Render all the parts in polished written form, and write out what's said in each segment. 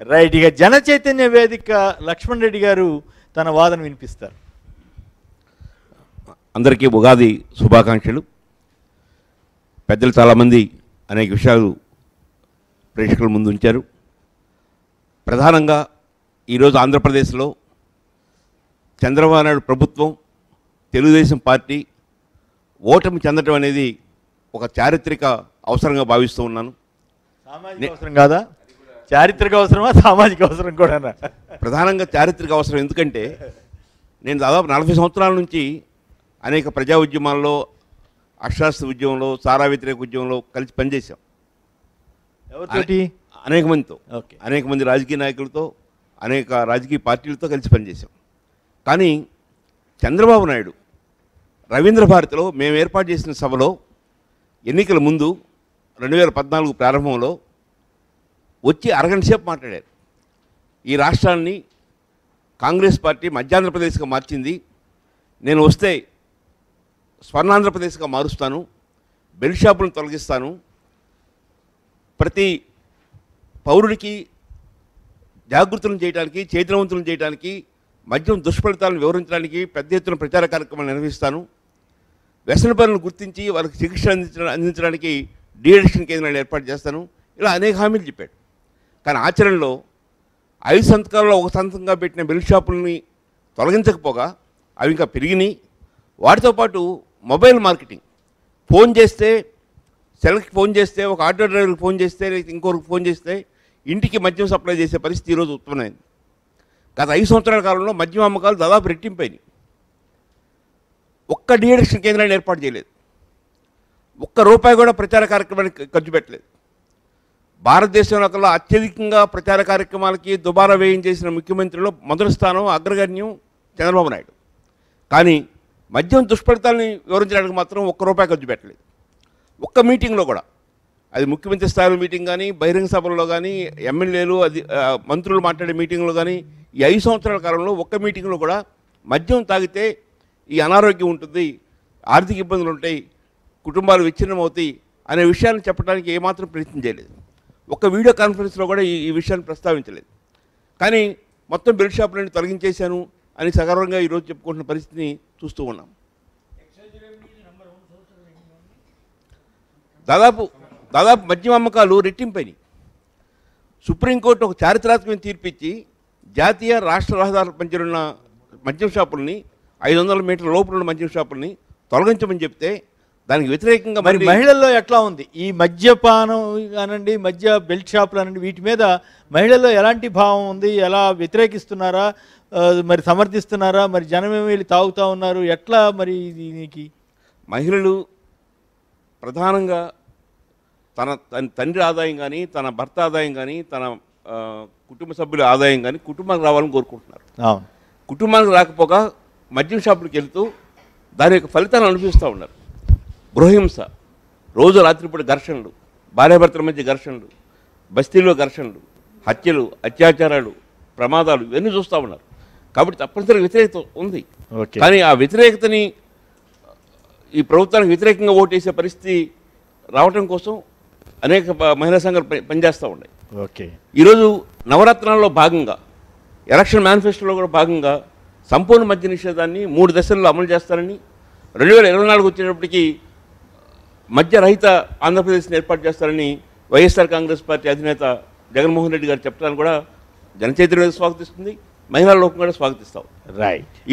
Right. ఇక జన చైతన్య వేదిక లక్ష్మణ్ రెడ్డి గారు తన వాదన వినిపిస్తారు. అందరికీ ఉగాది శుభాకాంక్షలు. పెద్దలు చాలామంది అనేక విషయాలు ప్రేక్షకుల ముందు ఉంచారు. ప్రధానంగా ఈరోజు ఆంధ్రప్రదేశ్లో చంద్రబాబు నాయుడు ప్రభుత్వం, తెలుగుదేశం పార్టీ ఓటమి చెందడం అనేది ఒక చారిత్రక అవసరంగా భావిస్తూ ఉన్నాను. సామాజిక అవసరం కాదా, చారిత్రక అవసరమా, సామాజిక అవసరం కూడా? ప్రధానంగా చారిత్రక అవసరం. ఎందుకంటే నేను దాదాపు 40 సంవత్సరాల నుంచి అనేక ప్రజా ఉద్యమాల్లో, అక్షరాస్యత ఉద్యమంలో, సారా వ్యతిరేక ఉద్యమంలో కలిసి పనిచేశాం. ఎవరితోటి? అనేక మందితో, ఓకే, అనేక మంది రాజకీయ నాయకులతో, అనేక రాజకీయ పార్టీలతో కలిసి పనిచేశాం. కానీ చంద్రబాబు నాయుడు రవీంద్ర భారతిలో మేము ఏర్పాటు చేసిన సభలో ఎన్నికల ముందు 2014 ప్రారంభంలో వచ్చి అరగంట సేపు మాట్లాడారు. ఈ రాష్ట్రాన్ని కాంగ్రెస్ పార్టీ మధ్యాంధ్రప్రదేశ్గా మార్చింది, నేను వస్తే స్వర్ణాంధ్రప్రదేశ్గా మారుస్తాను, బెల్ట్ షాపులను తొలగిస్తాను, ప్రతి పౌరుడికి జాగృతులను చేయడానికి, చైతన్యవంతులను చేయడానికి, మద్యం దుష్ఫలితాలను వివరించడానికి పెద్ద ఎత్తున ప్రచార కార్యక్రమాలు నిర్వహిస్తాను, వ్యసనపరులను గుర్తించి వాళ్ళకి చికిత్స అందించడానికి డీఅడిక్షన్ కేంద్రాలు ఏర్పాటు చేస్తాను, ఇలా అనేక హామీలు చెప్పాడు. కానీ ఆచరణలో 5 సంతకాల్లో 1 సంతకంగా పెట్టిన బెల్ట్ షాపుల్ని తొలగించకపోగా అవి ఇంకా పెరిగినాయి. వాటితో పాటు మొబైల్ మార్కెటింగ్, ఫోన్ చేస్తే, సెల్కి ఫోన్ చేస్తే, ఒక ఆటో డ్రైవర్కి ఫోన్ చేస్తే, లేకపోతే ఇంకొకరికి ఫోన్ చేస్తే ఇంటికి మద్యం సప్లై చేసే పరిస్థితి ఈరోజు ఉత్పన్నమైంది. గత 5 సంవత్సరాల కాలంలో మద్యం అమ్మకాలు దాదాపు రెట్టింపైనాయి. ఒక్క డీఅడిక్షన్ కేంద్రాన్ని ఏర్పాటు చేయలేదు, ₹1 కూడా ప్రచార కార్యక్రమానికి ఖర్చు పెట్టలేదు. భారతదేశంలో కల్లా అత్యధికంగా ప్రచార కార్యక్రమాలకి దుబారా వ్యయం చేసిన ముఖ్యమంత్రిలో మొదటి స్థానం, అగ్రగణ్యం చంద్రబాబు నాయుడు. కానీ మద్యం దుష్ఫలితాలని వివరించడానికి మాత్రం ₹1 ఖర్చు పెట్టలేదు. ఒక్క మీటింగ్లో కూడా, అది ముఖ్యమంత్రి స్థాయిలో మీటింగ్ కానీ, బహిరంగ సభల్లో కానీ, ఎమ్మెల్యేలు మంత్రులు మాట్లాడే మీటింగ్లో కానీ, ఈ 5 సంవత్సరాల కాలంలో ఒక్క మీటింగ్లో కూడా మద్యం తాగితే ఈ అనారోగ్యం ఉంటుంది, ఆర్థిక ఇబ్బందులు ఉంటాయి, కుటుంబాలు విచ్ఛిన్నం అవుతాయి అనే విషయాన్ని చెప్పడానికి ఏమాత్రం ప్రయత్నం చేయలేదు. ఒక్క వీడియో కాన్ఫరెన్స్లో కూడా ఈ విషయాన్ని ప్రస్తావించలేదు. కానీ మొత్తం బెల్ట్ షాపులను తొలగించేశాను అని సగర్వంగా ఈరోజు చెప్పుకుంటున్న పరిస్థితిని చూస్తూ ఉన్నాం. దాదాపు మద్యం అమ్మకాలు రెట్టింపైనాయి. సుప్రీంకోర్టు ఒక చారిత్రాత్మక తీర్పిచ్చి జాతీయ రాష్ట్ర రహదారుల పంచరున్న మద్యం షాపుల్ని, 500 మీటర్ల లోపల ఉన్న మద్యం షాపుల్ని తొలగించమని చెప్తే దానికి వ్యతిరేకంగా మరి మహిళల్లో ఎట్లా ఉంది? ఈ మద్యపానం అనండి, మద్య బెల్ట్ షాపులు అనండి, వీటి మీద మహిళల్లో ఎలాంటి భావం ఉంది? ఎలా వ్యతిరేకిస్తున్నారా, మరి సమర్థిస్తున్నారా? మరి జనమేమి వెళ్ళి తాగుతూ ఉన్నారు, ఎట్లా మరి దీనికి? మహిళలు ప్రధానంగా తన తండ్రి ఆదాయం కానీ, తన భర్త ఆదాయం కానీ, తన కుటుంబ సభ్యుల ఆదాయం కానీ కుటుంబానికి రావాలని కోరుకుంటున్నారు. కుటుంబానికి రాకపోగా మద్యం షాపులకు వెళ్తూ దాని యొక్క ఫలితాలను అనుభవిస్తూ ఉన్నారు. గృహహింస, రోజు రాత్రిపూట ఘర్షణలు, భార్యాభర్తల మధ్య ఘర్షణలు, బస్తీల్లో ఘర్షణలు, హత్యలు, అత్యాచారాలు, ప్రమాదాలు, ఇవన్నీ చూస్తూ ఉన్నారు. కాబట్టి తప్పనిసరిగా వ్యతిరేకత ఉంది. కానీ ఆ వ్యతిరేకతని, ఈ ప్రభుత్వానికి వ్యతిరేకంగా ఓటేసే పరిస్థితి రావటం కోసం అనేక మహిళా సంఘాలు పనిచేస్తూ ఉన్నాయి. ఈరోజు నవరత్నాల్లో భాగంగా, ఎలక్షన్ మేనిఫెస్టోలో కూడా భాగంగా సంపూర్ణ మద్య నిషేధాన్ని 3 దశల్లో అమలు చేస్తారని, 2024 వచ్చేటప్పటికి మద్యరహిత ఆంధ్రప్రదేశ్ని ఏర్పాటు చేస్తారని వైఎస్ఆర్ కాంగ్రెస్ పార్టీ అధినేత జగన్మోహన్ రెడ్డి గారు చెప్పడానికి కూడా జనచైతన్యం స్వాగతిస్తుంది, మహిళా లోకం కూడా స్వాగతిస్తాం.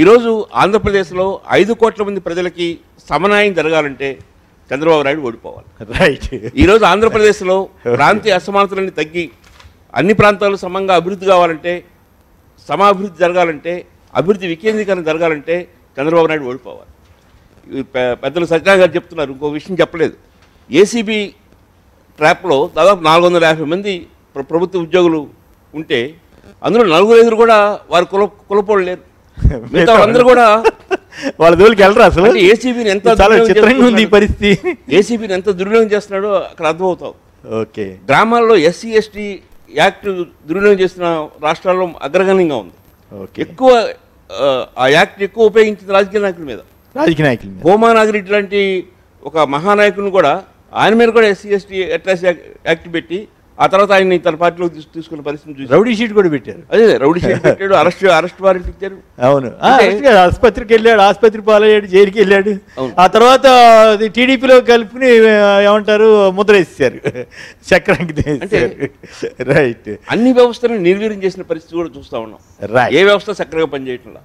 ఈరోజు ఆంధ్రప్రదేశ్లో 5 కోట్ల మంది ప్రజలకి సమన్యాయం జరగాలంటే చంద్రబాబు నాయుడు ఓడిపోవాలి. ఈరోజు ఆంధ్రప్రదేశ్లో ప్రాంతీయ అసమానతలన్నీ తగ్గి అన్ని ప్రాంతాలు సమంగా అభివృద్ధి కావాలంటే, సమాభివృద్ధి జరగాలంటే, అభివృద్ధి వికేంద్రీకరణ జరగాలంటే చంద్రబాబు నాయుడు ఓడిపోవాలి. పెద్దలు సత్యనారాయణ గారు చెప్తున్నారు, ఇంకో విషయం చెప్పలేదు. ఏసీబీ ట్రాప్లో దాదాపు 450 మంది ప్రభుత్వ ఉద్యోగులు ఉంటే అందులో 4 కూడా వారి కులపోళ్ళు లేరు. మిగతా అందరూ కూడా వాళ్ళ జోలికి వెళ్ళరు. అసలు ఏసీబీని ఎంత చిత్రంగా ఉంది ఈ పరిస్థితి. ఏసీబీని ఎంత దుర్వినియోగం చేస్తున్నాడో అక్కడ అర్థమవుతావు. ఓకే, గ్రామాల్లో ఎస్సీ ఎస్టీ యాక్ట్ దుర్వినియోగం చేసిన రాష్ట్రాల్లో అగ్రగణ్యంగా ఉంది. ఎక్కువ ఆ యాక్ట్ ఎక్కువ ఉపయోగించింది రాజకీయ నాయకుల మీద. భూమా నాగిరెడ్డి లాంటి ఒక మహానాయకుని కూడా, ఆయన మీద కూడా ఎస్సీ ఎస్టీ అట్రాసిటీ యాక్ట్ పెట్టి ఆ తర్వాత ఆయన్ని తన పార్టీలోకి తీసుకున్న పరిస్థితి చూసి రౌడీ షీట్ కూడా పెట్టారు. అదే రౌడీ షీట్ పెట్టాడు, అరెస్ట్ వారెంట్ ఇచ్చారు. అవును, ఆసుపత్రికి వెళ్ళాడు, ఆసుపత్రి పాలయ్యాడు, జైలుకి వెళ్ళాడు. ఆ తర్వాత టీడీపీలో కలుపుకుని ఏమంటారు ముద్ర వేసేసారు, చక్రానికి. రైట్. అన్ని వ్యవస్థలను నిర్వీర్యం చేసిన పరిస్థితి కూడా చూస్తా ఉన్నాం. ఏ వ్యవస్థ చక్కగా పనిచేయట్లా,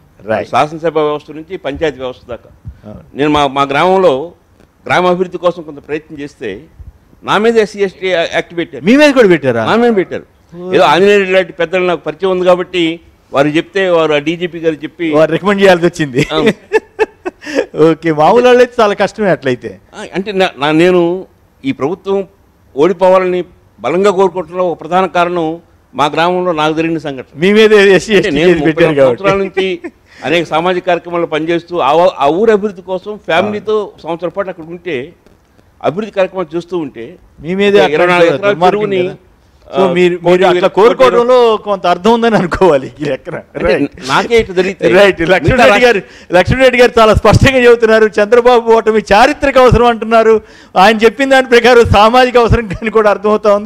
శాసనసభ వ్యవస్థ నుంచి పంచాయతీ వ్యవస్థ దాకా. నేను మా గ్రామంలో గ్రామాభివృద్ధి కోసం కొంత ప్రయత్నం చేస్తే నా మీద ఎస్సీ ఎస్టీ యాక్ట్ పెట్టారు. మీ మీద కూడా పెట్టారా? నా మీద పెట్టారు. ఏదో ఆంజనేయ లాంటి పెద్దలు నాకు పరిచయం ఉంది కాబట్టి వారు చెప్తే వారు ఆ డీజీపీ గారు చెప్పి రికమెండ్ చేయాల్సి వచ్చింది. ఓకే, మామూలు వాళ్ళు అయితే చాలా కష్టమే అట్లయితే. అంటే నేను ఈ ప్రభుత్వం ఓడిపోవాలని బలంగా కోరుకుంటున్న ఒక ప్రధాన కారణం మా గ్రామంలో నాకు జరిగిన సంఘటన. మీ మీద నేను 30 సంవత్సరాల నుంచి అనేక సామాజిక కార్యక్రమాలు పనిచేస్తూ ఆ ఊరు అభివృద్ధి కోసం ఫ్యామిలీతో సంవత్సరం పాటు అక్కడ ఉంటే అభివృద్ధి కార్యక్రమాలు చూస్తూ ఉంటే మీ మీద 24 ఎకరాల చెరువుని అట్లా కోరుకోవడంలో కొంత అర్థం ఉందని అనుకోవాలి. నాకే ఇటు జరిగితే. రైట్. లక్ష్మీరెడ్డి గారు చాలా స్పష్టంగా చెబుతున్నారు, చంద్రబాబు ఓటమి చారిత్రక అవసరం అంటున్నారు. ఆయన చెప్పిన దాని ప్రకారం సామాజిక అవసరం కానీ కూడా అర్థమవుతా ఉంది.